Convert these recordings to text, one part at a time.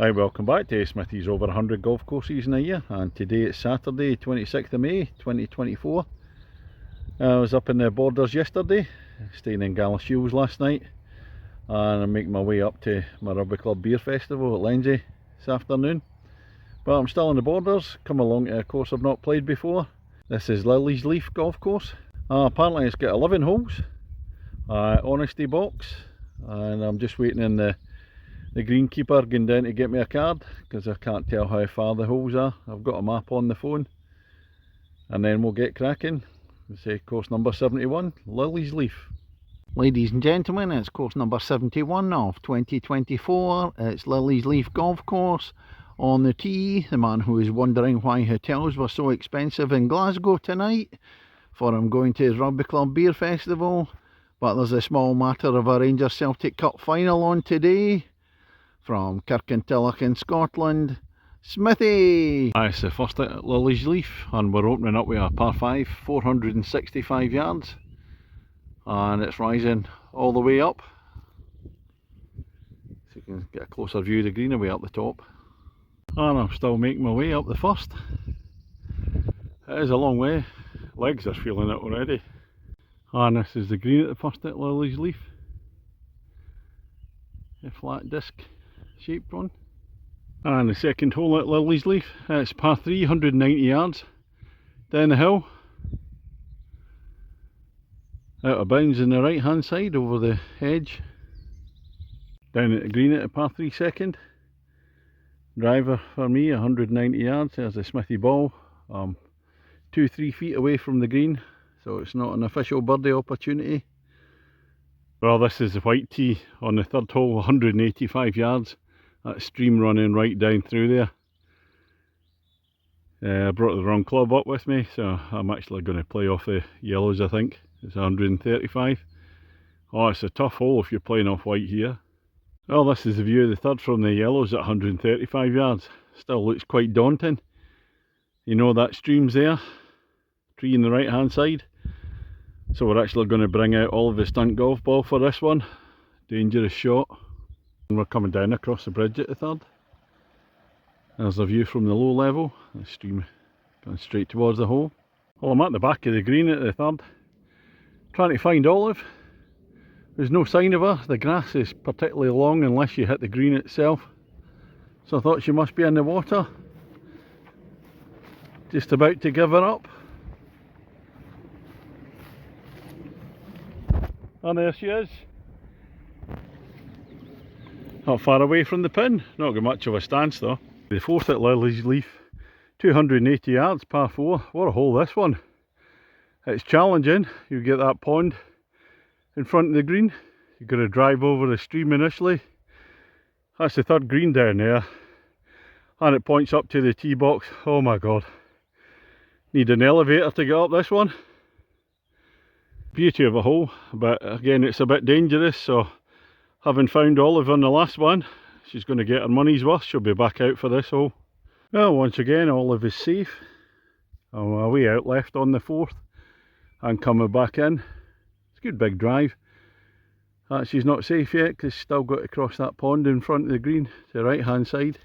Hi, welcome back to Smithy's over 100 golf courses in a year, and today it's Saturday 26th of May 2024. I was up in the Borders yesterday, staying in Lilliesleaf last night, and I'm making my way up to my Rugby Club Beer Festival at Lindsay this afternoon. But I'm still in the Borders, come along to a course I've not played before. This is Lilliesleaf golf course. Apparently it's got 11 holes, honesty box, and I'm just waiting in the greenkeeper going down to get me a card because I can't tell how far the holes are. I've got a map on the phone, and then we'll get cracking. We say course number 71, Lilliesleaf. Ladies and gentlemen, it's course number 71 of 2024. It's Lilliesleaf golf course. On the tee, the man who is wondering why hotels were so expensive in Glasgow tonight, for I'm going to his Rugby Club Beer Festival. But there's a small matter of a Rangers Celtic Cup final on today. From Kirkintilloch in Scotland, Smithy! It's the first at Lilliesleaf, and we're opening up with a par 5, 465 yards, and it's rising all the way up, so you can get a closer view of the green away up the top. And I'm still making my way up the first. It is a long way, legs are feeling it already. And this is the green at the first at Lilliesleaf, a flat disc shaped one. And the second hole at Lilliesleaf, it's par 3, 190 yards down the hill, out of bounds on the right hand side over the hedge, down at the green at the par 3 second. Driver for me, 190 yards. There's the Smithy ball. 2-3 feet away from the green, so it's not an official birdie opportunity. Well, this is the white tee on the third hole, 185 yards. That stream running right down through there. I brought the wrong club up with me, so I'm actually going to play off the yellows, I think. It's 135. Oh, it's a tough hole if you're playing off white here. Well, this is the view of the third from the yellows at 135 yards. Still looks quite daunting. You know that stream's there, tree on the right hand side. So we're actually going to bring out all of the stunt golf ball for this one. Dangerous shot. And we're coming down across the bridge at the third. There's a view from the low level, the stream going straight towards the hole. Well, I'm at the back of the green at the third, trying to find Olive. There's no sign of her. The grass is particularly long unless you hit the green itself. So I thought she must be in the water. Just about to give her up. And there she is. Not far away from the pin, not got much of a stance though. The fourth at Lilliesleaf, 280 yards, par 4. What a hole this one. It's challenging. You get that pond in front of the green. You've got to drive over the stream initially. That's the third green down there. And it points up to the tee box. Oh my god. Need an elevator to get up this one. Beauty of a hole, but again it's a bit dangerous, so having found Olive on the last one, she's going to get her money's worth. She'll be back out for this hole. Well, once again Olive is safe. I'm way out left on the fourth and coming back in. It's a good big drive. She's not safe yet because she's still got to cross that pond in front of the green to the right hand side.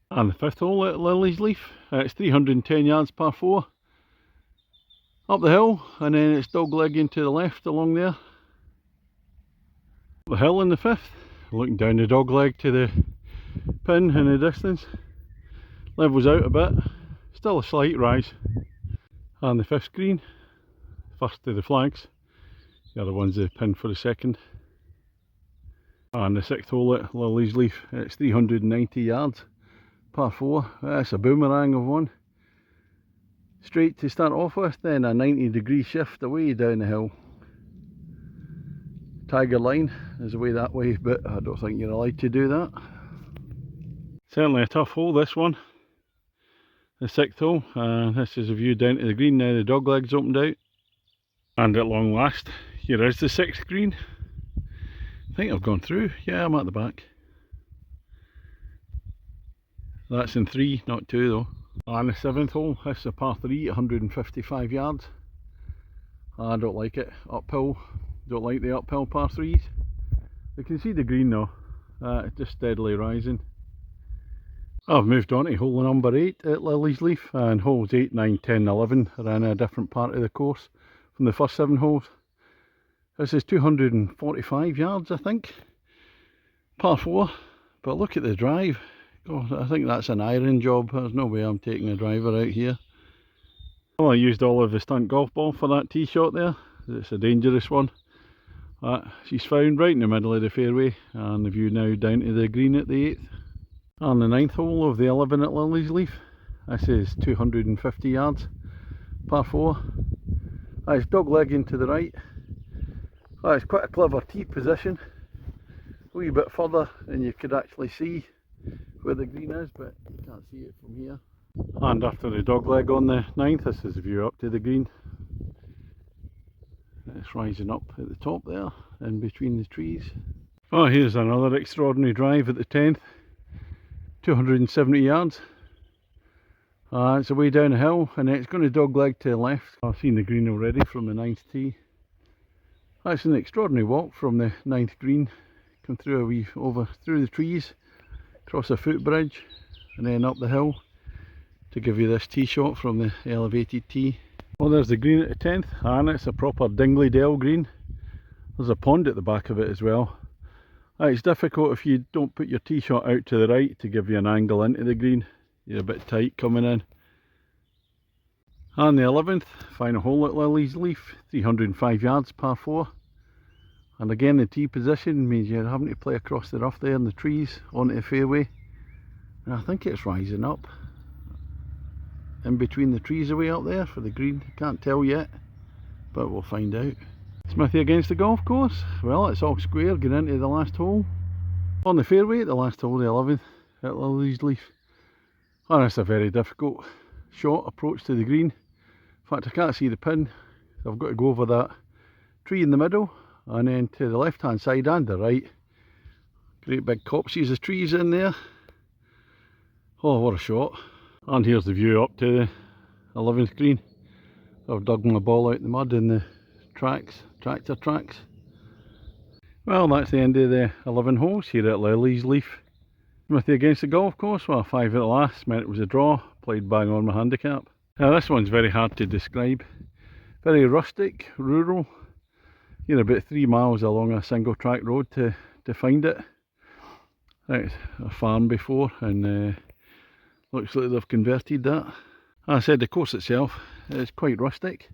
And the fifth hole at Lilliesleaf, it's 310 yards, par 4. Up the hill, and then it's doglegging to the left along there. Up the hill in the fifth, looking down the dogleg to the pin in the distance. Levels out a bit, still a slight rise. And the fifth green, first to the flags. The other one's the pin for the second. And the sixth hole at Lilliesleaf, it's 390 yards, par 4. That's a boomerang of one. Straight to start off with, then a 90-degree shift away down the hill. Tiger line is away that way, but I don't think you're allowed to do that. Certainly a tough hole, this one. The sixth hole, and this is a view down to the green now. The dogleg's opened out. And at long last, here is the sixth green. I think I've gone through. Yeah, I'm at the back. That's in 3, not 2 though. And the seventh hole, this is a par 3, 155 yards. I don't like it, uphill, don't like the uphill par 3s. You can see the green though, just steadily rising. I've moved on to hole number 8 at Lilliesleaf, and holes 8, 9, 10, 11 are in a different part of the course from the first 7 holes. This is 245 yards, I think, par 4, but look at the drive. God, I think that's an iron job. There's no way I'm taking a driver out here. Well, I used all of the stunt golf ball for that tee shot there. It's a dangerous one. She's found right in the middle of the fairway, and the view now down to the green at the 8th. On the 9th hole of the 11 at Lilliesleaf, this is 250 yards, par 4. It's dog legging to the right. It's quite a clever tee position, a wee bit further than you could actually see where the green is, but you can't see it from here. And after the dog leg on the 9th, this is the view up to the green. It's rising up at the top there, in between the trees. Oh, here's another extraordinary drive at the 10th. 270 yards. It's away down a hill, and it's going to dog leg to the left. I've seen the green already from the 9th tee. That's an extraordinary walk from the 9th green. Come through a wee over through the trees, across a footbridge, and then up the hill to give you this tee shot from the elevated tee. Well, there's the green at the 10th, and it's a proper Dingley Dell green. There's a pond at the back of it as well. It's difficult if you don't put your tee shot out to the right to give you an angle into the green. You're a bit tight coming in. And the 11th, final hole at Lilliesleaf, 305 yards, par 4. And again, the tee position means you're having to play across the rough there in the trees onto the fairway. And I think it's rising up in between the trees away up there for the green. Can't tell yet, but we'll find out. Smithy against the golf course. Well, it's all square going into the last hole. On the fairway at the last hole, the 11th at Lilliesleaf. And it's a very difficult shot approach to the green. In fact, I can't see the pin. I've got to go over that tree in the middle, and then to the left hand side and the right. Great big copses of trees in there. Oh, what a shot. And here's the view up to the 11th green. I've dug my ball out in the mud in the tractor tracks. Well, that's the end of the 11 holes here at Lilliesleaf. Smithy against the golf course. Well, 5 at the last meant it was a draw. Played bang on my handicap. Now this one's very hard to describe. Very rustic, rural. You're about 3 miles along a single track road to find it. It's a farm before, and looks like they've converted that. As I said, the course itself is quite rustic.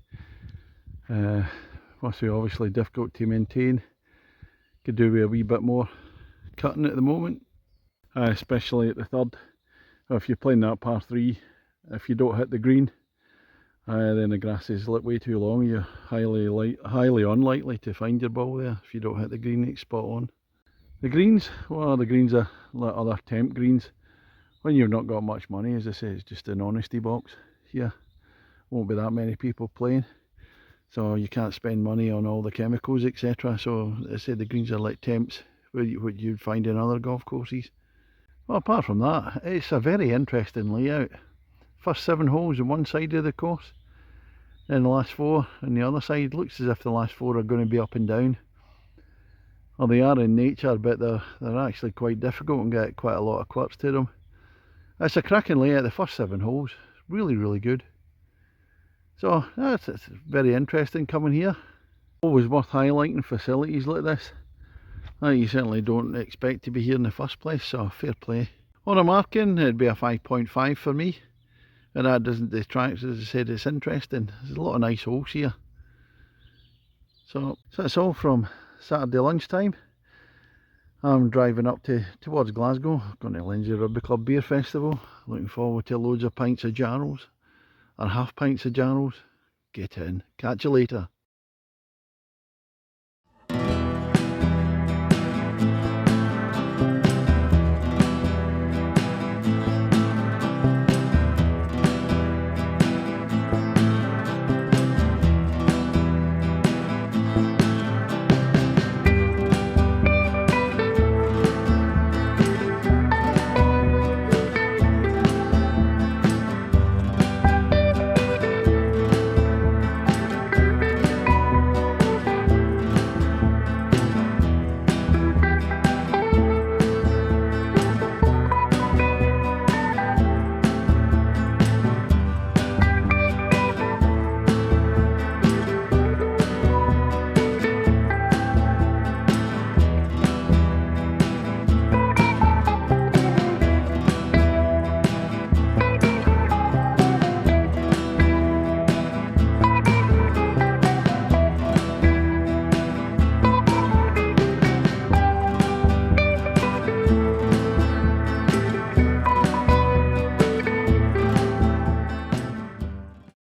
Must be obviously difficult to maintain. Could do with a wee bit more cutting at the moment, especially at the 3rd. If you're playing that par 3, if you don't hit the green, then the grass is lit way too long. You're highly unlikely to find your ball there if you don't hit the green. It's spot on. The greens, well, the greens are like other temp greens. When you've not got much money, as I say, it's just an honesty box here. Won't be that many people playing, so you can't spend money on all the chemicals, etc. So as I say, the greens are like temps, what you'd find in other golf courses. Well, apart from that, it's a very interesting layout. First 7 holes on one side of the course, then the last 4 on the other side. Looks as if the last 4 are going to be up and down. Well, they are in nature, but they're actually quite difficult and get quite a lot of quirks to them. It's a cracking layout. The first 7 holes, really good. So it's very interesting coming here. Always worth highlighting facilities like this. You certainly don't expect to be here in the first place, so fair play. On a marking, it'd be a 5.5 for me, and that doesn't detract. As I said, it's interesting. There's a lot of nice holes here. So that's all from Saturday lunchtime. I'm driving up towards Glasgow. Going to Lindsay Rugby Club Beer Festival. Looking forward to loads of pints of Jarrels, or half pints of Jarrels. Get in. Catch you later.